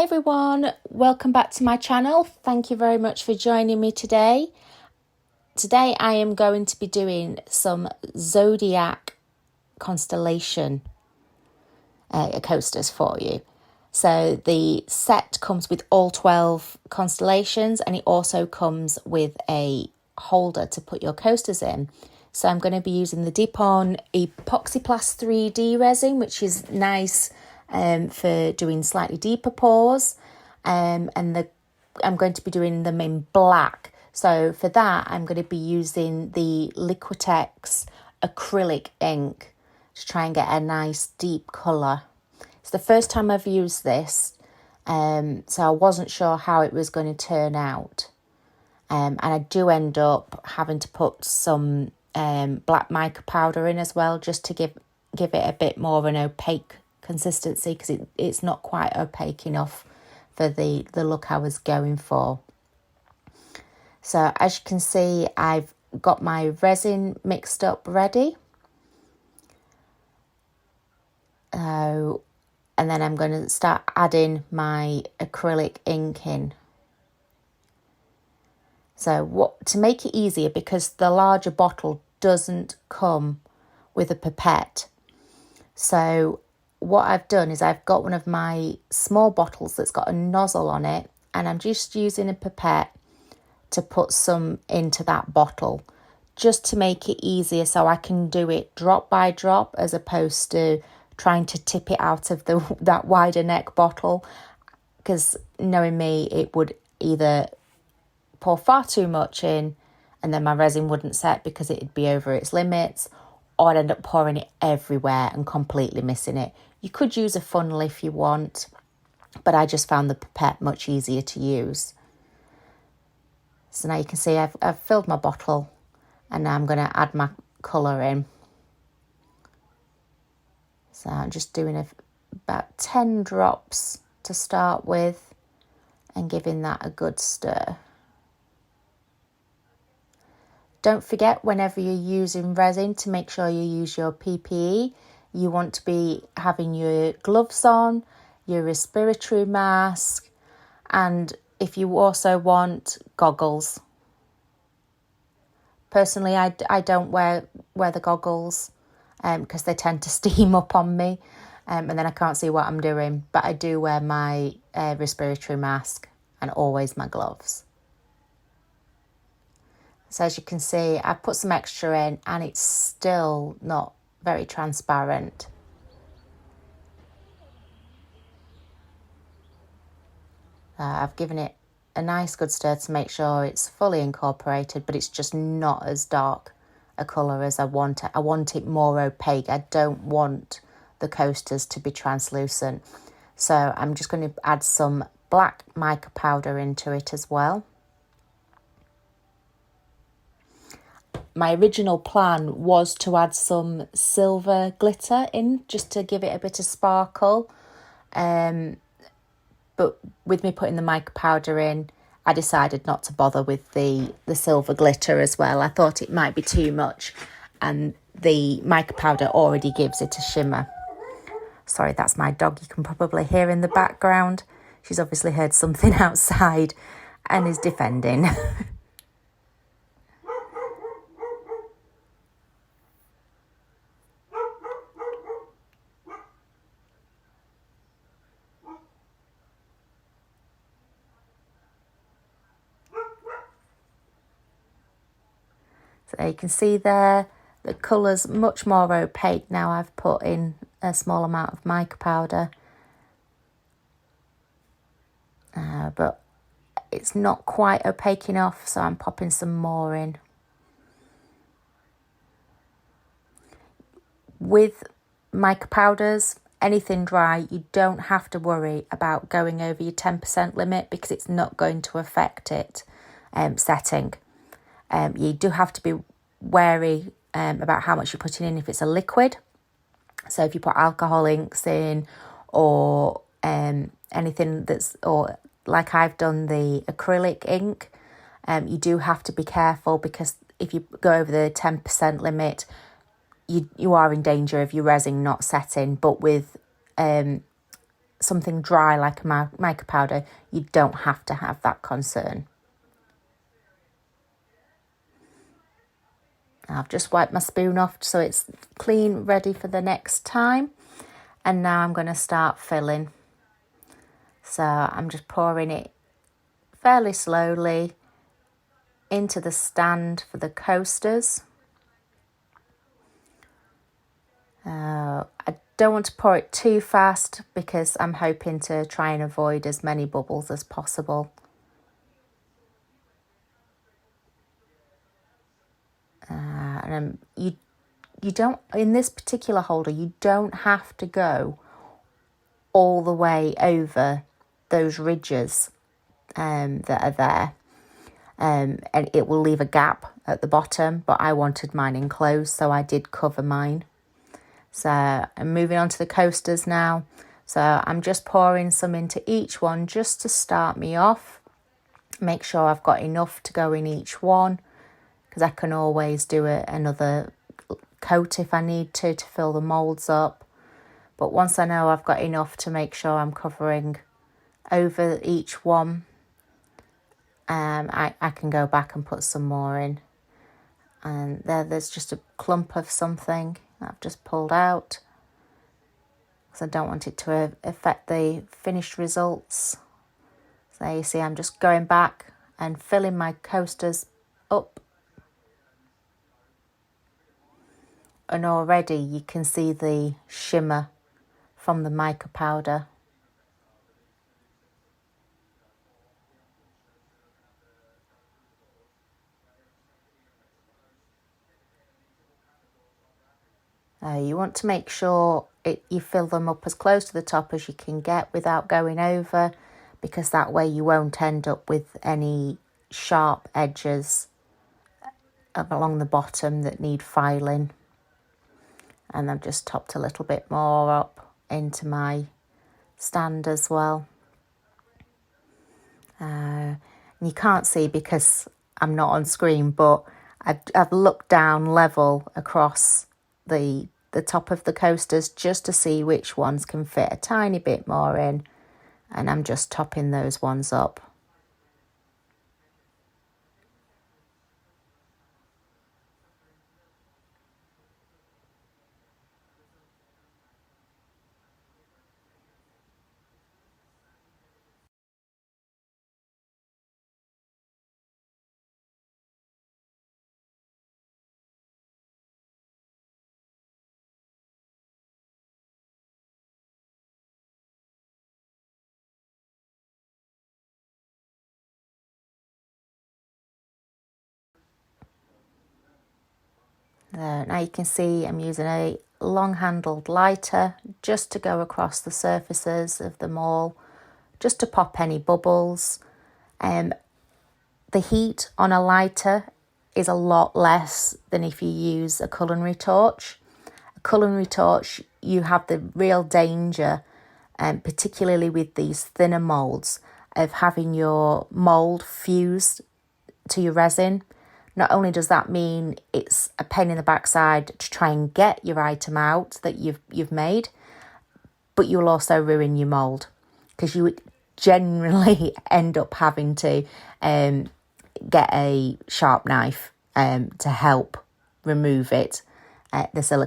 Hi everyone, welcome back to my channel. Thank you very much for joining me today. Today I am going to be doing some zodiac constellation coasters for you. So the set comes with all 12 constellations, and it also comes with a holder to put your coasters in. So I'm going to be using the Dip-On Epoxyplast 3D resin, which is nice for doing slightly deeper pours, and I'm going to be doing them in black. So for that, I'm going to be using the Liquitex acrylic ink to try and get a nice deep colour. It's the first time I've used this, so I wasn't sure how it was going to turn out. And I do end up having to put some black mica powder in as well, just to give it a bit more of an opaque consistency, because it's not quite opaque enough for the look I was going for. So as you can see, I've got my resin mixed up ready. And then I'm going to start adding my acrylic ink in. So to make it easier, because the larger bottle doesn't come with a pipette. So what I've done is I've got one of my small bottles that's got a nozzle on it, and I'm just using a pipette to put some into that bottle, just to make it easier, so I can do it drop by drop as opposed to trying to tip it out of that wider neck bottle, because knowing me, it would either pour far too much in and then my resin wouldn't set because it'd be over its limits, or I'd end up pouring it everywhere and completely missing it. You could use a funnel if you want, but I just found the pipette much easier to use. So now you can see I've filled my bottle, and now I'm going to add my colour in. So I'm just doing about 10 drops to start with and giving that a good stir. Don't forget, whenever you're using resin, to make sure you use your PPE. You want to be having your gloves on, your respiratory mask, and if you also want, goggles. Personally, I don't wear the goggles because they tend to steam up on me, and then I can't see what I'm doing. But I do wear my respiratory mask and always my gloves. So as you can see, I put some extra in, and it's still not very transparent. I've given it a nice good stir to make sure it's fully incorporated, but it's just not as dark a colour as I want it. I want it more opaque. I don't want the coasters to be translucent. So I'm just going to add some black mica powder into it as well. My original plan was to add some silver glitter in, just to give it a bit of sparkle. But with me putting the mica powder in, I decided not to bother with the silver glitter as well. I thought it might be too much, and the mica powder already gives it a shimmer. Sorry, that's my dog. You can probably hear in the background. She's obviously heard something outside and is defending. So you can see there, the colour's much more opaque now I've put in a small amount of mica powder. But it's not quite opaque enough, so I'm popping some more in. With mica powders, anything dry, you don't have to worry about going over your 10% limit, because it's not going to affect it setting. You do have to be wary about how much you're putting in if it's a liquid. So if you put alcohol inks in, or anything or like I've done the acrylic ink, you do have to be careful, because if you go over the 10% limit, you are in danger of your resin not setting. But with something dry like a mica powder, you don't have to have that concern. I've just wiped my spoon off so it's clean, ready for the next time. And now I'm going to start filling. So I'm just pouring it fairly slowly into the stand for the coasters. I don't want to pour it too fast because I'm hoping to try and avoid as many bubbles as possible. And you don't, in this particular holder, you don't have to go all the way over those ridges that are there. And it will leave a gap at the bottom, but I wanted mine enclosed, so I did cover mine. So I'm moving on to the coasters now. So I'm just pouring some into each one just to start me off. Make sure I've got enough to go in each one, because I can always do another coat if I need to fill the moulds up. But once I know I've got enough to make sure I'm covering over each one, I can go back and put some more in. And there's just a clump of something that I've just pulled out, because I don't want it to affect the finished results. So you see I'm just going back and filling my coasters up. And already you can see the shimmer from the mica powder. You want to make sure you fill them up as close to the top as you can get without going over, because that way you won't end up with any sharp edges along the bottom that need filing. And I've just topped a little bit more up into my stand as well. You can't see because I'm not on screen, but I've looked down level across the top of the coasters just to see which ones can fit a tiny bit more in, and I'm just topping those ones up. Now you can see I'm using a long-handled lighter just to go across the surfaces of them all, just to pop any bubbles. The heat on a lighter is a lot less than if you use a culinary torch. A culinary torch, you have the real danger, particularly with these thinner moulds, of having your mould fused to your resin. Not only does that mean it's a pain in the backside to try and get your item out that you've made, but you'll also ruin your mould, because you would generally end up having to get a sharp knife to help remove it,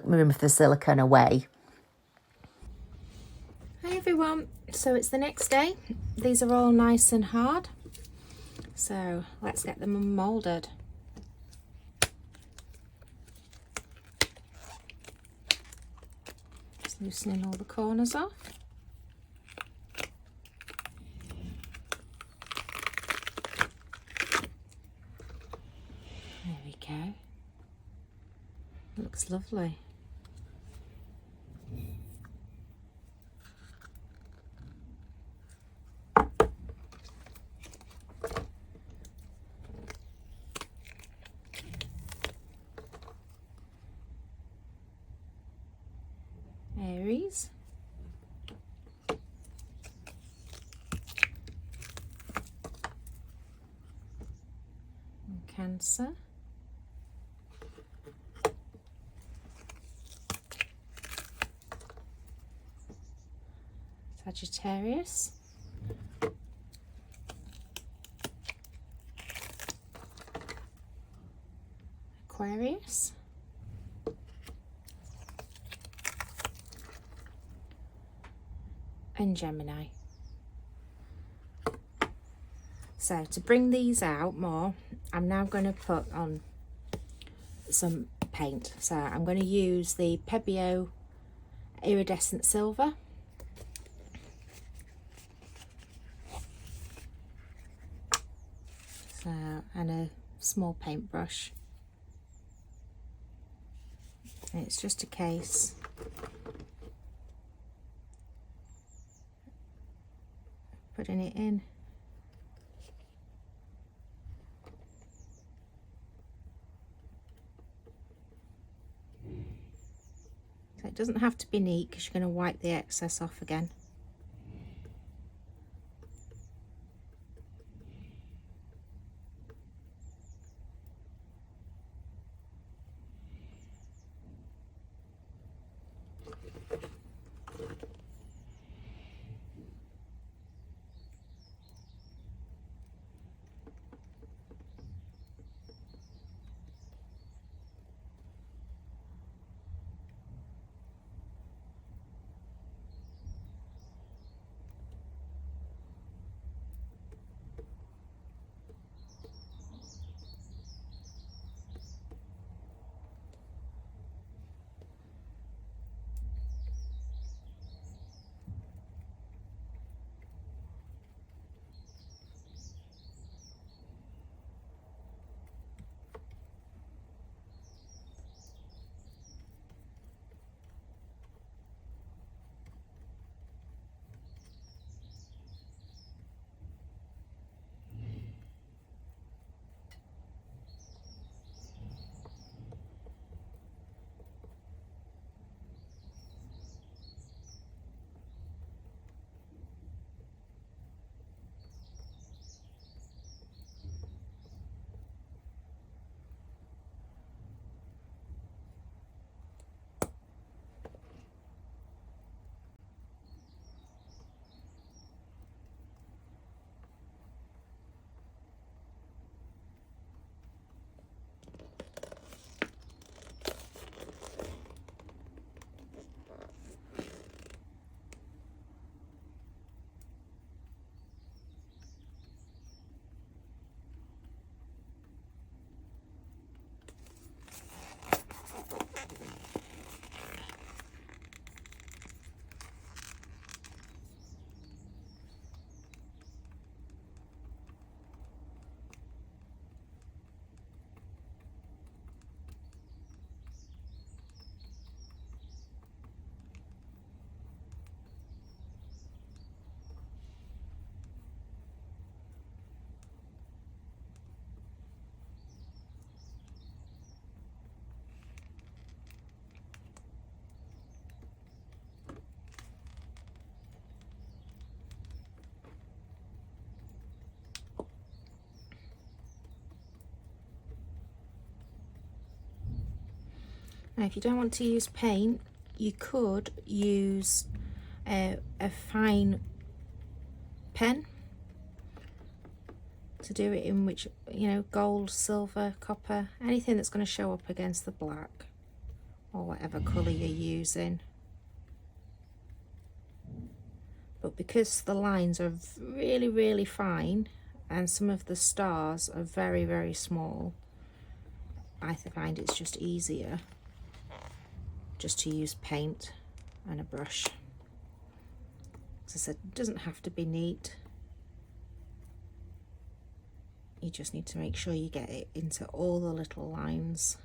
remove the silicone away. Hi everyone, so it's the next day. These are all nice and hard, so let's get them moulded. Just loosening all the corners off. There we go. Looks lovely. Aries. And Cancer. Sagittarius, Aquarius, and Gemini. So to bring these out more, I'm now going to put on some paint. So I'm going to use the Pebeo Iridescent Silver. So, and a small paintbrush. And it's just a case putting it in. So it doesn't have to be neat because you're going to wipe the excess off again. Now, if you don't want to use paint, you could use a fine pen to do it in, which, you know, gold, silver, copper, anything that's going to show up against the black or whatever colour you're using. But because the lines are really, really fine and some of the stars are very, very small, I find it's just easier just to use paint and a brush. As I said, it doesn't have to be neat. You just need to make sure you get it into all the little lines.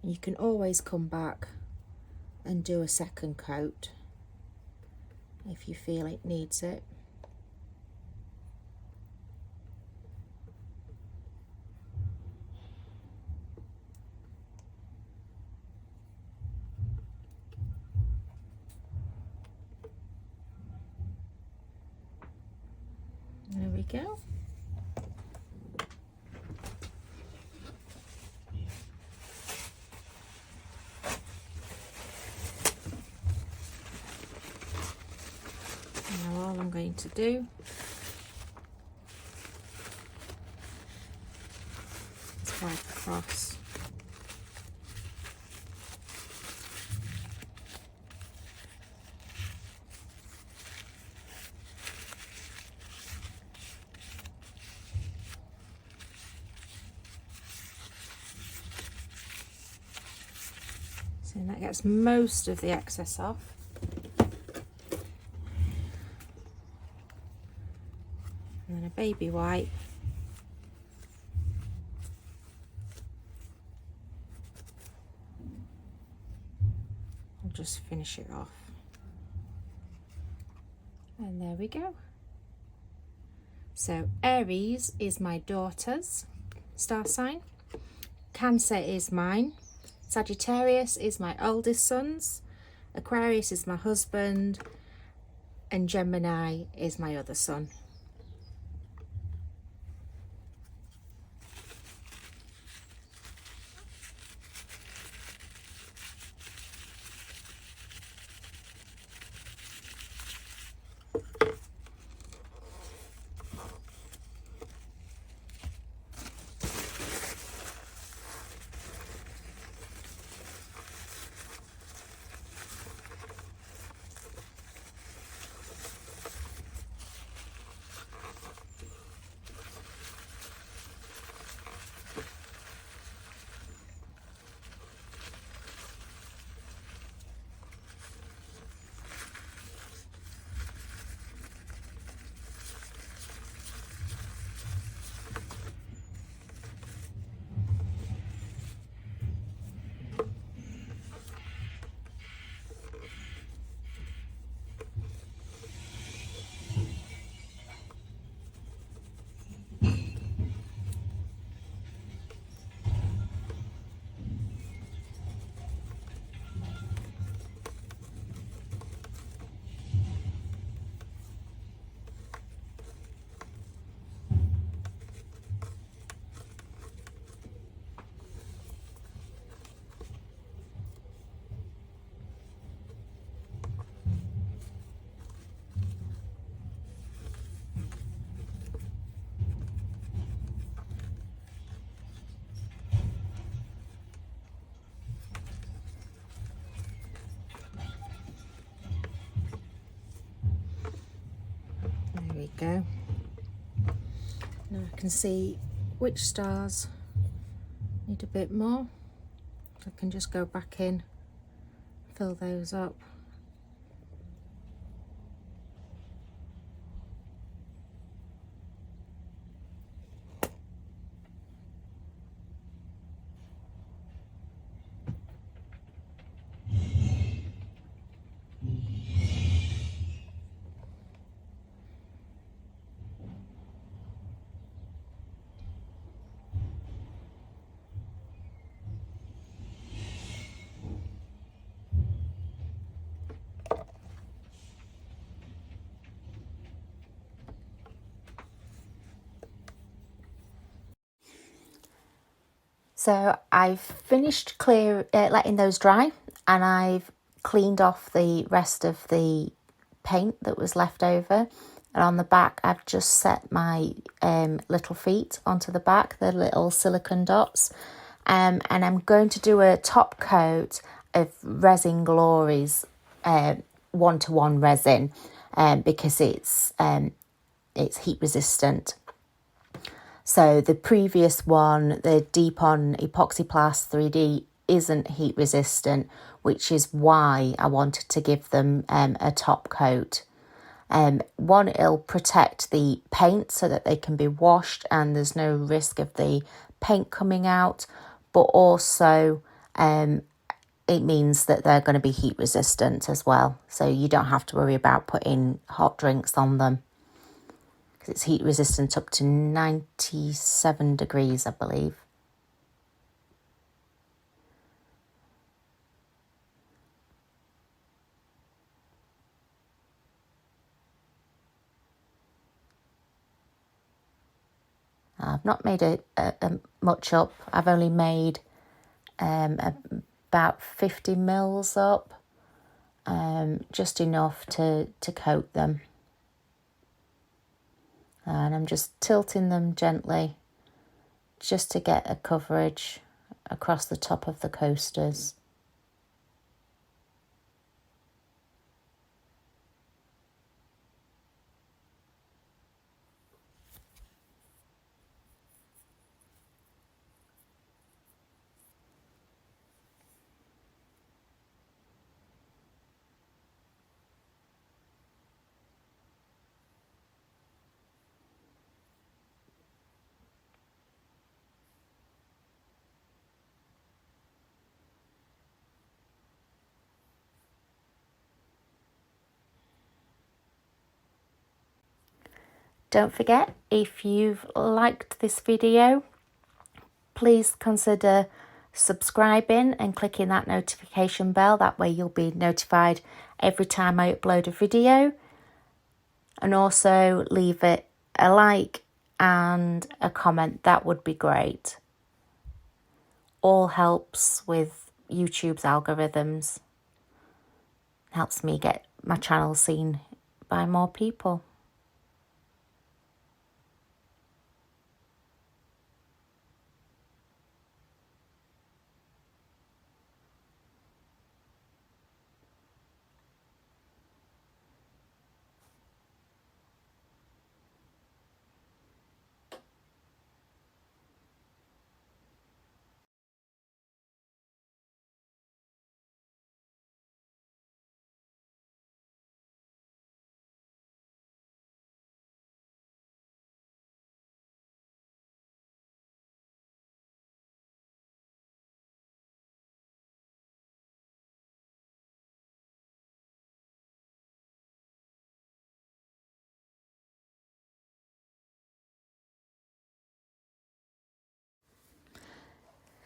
And you can always come back and do a second coat if you feel it needs it. There we go. going to do is wipe across. So that gets most of the excess off. And then a baby wipe. I'll just finish it off. And there we go. So Aries is my daughter's star sign. Cancer is mine. Sagittarius is my oldest son's, Aquarius is my husband, and Gemini is my other son. There we go. Now I can see which stars need a bit more. I can just go back in, fill those up. So I've finished letting those dry, and I've cleaned off the rest of the paint that was left over. And on the back, I've just set my little feet onto the back, the little silicone dots. And I'm going to do a top coat of Resin Glory's 1-to-1 resin because it's heat resistant. So the previous one, the Deep On Epoxy Plast 3D, isn't heat resistant, which is why I wanted to give them a top coat. One, it'll protect the paint so that they can be washed and there's no risk of the paint coming out, but also it means that they're going to be heat resistant as well. So you don't have to worry about putting hot drinks on them. It's heat resistant up to 97 degrees, I believe. I've not made a much up. I've only made about 50 mils up, just enough to coat them. And I'm just tilting them gently just to get a coverage across the top of the coasters. Don't forget, if you've liked this video, please consider subscribing and clicking that notification bell. That way you'll be notified every time I upload a video. And also leave it a like and a comment. That would be great. All helps with YouTube's algorithms. Helps me get my channel seen by more people.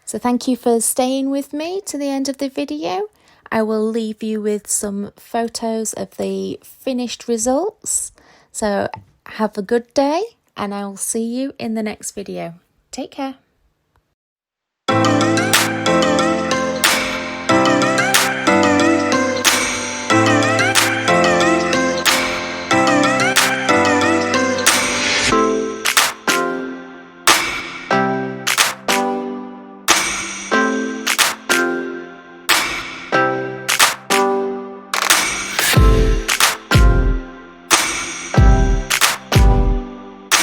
So thank you for staying with me to the end of the video. I will leave you with some photos of the finished results. So have a good day and I will see you in the next video. Take care.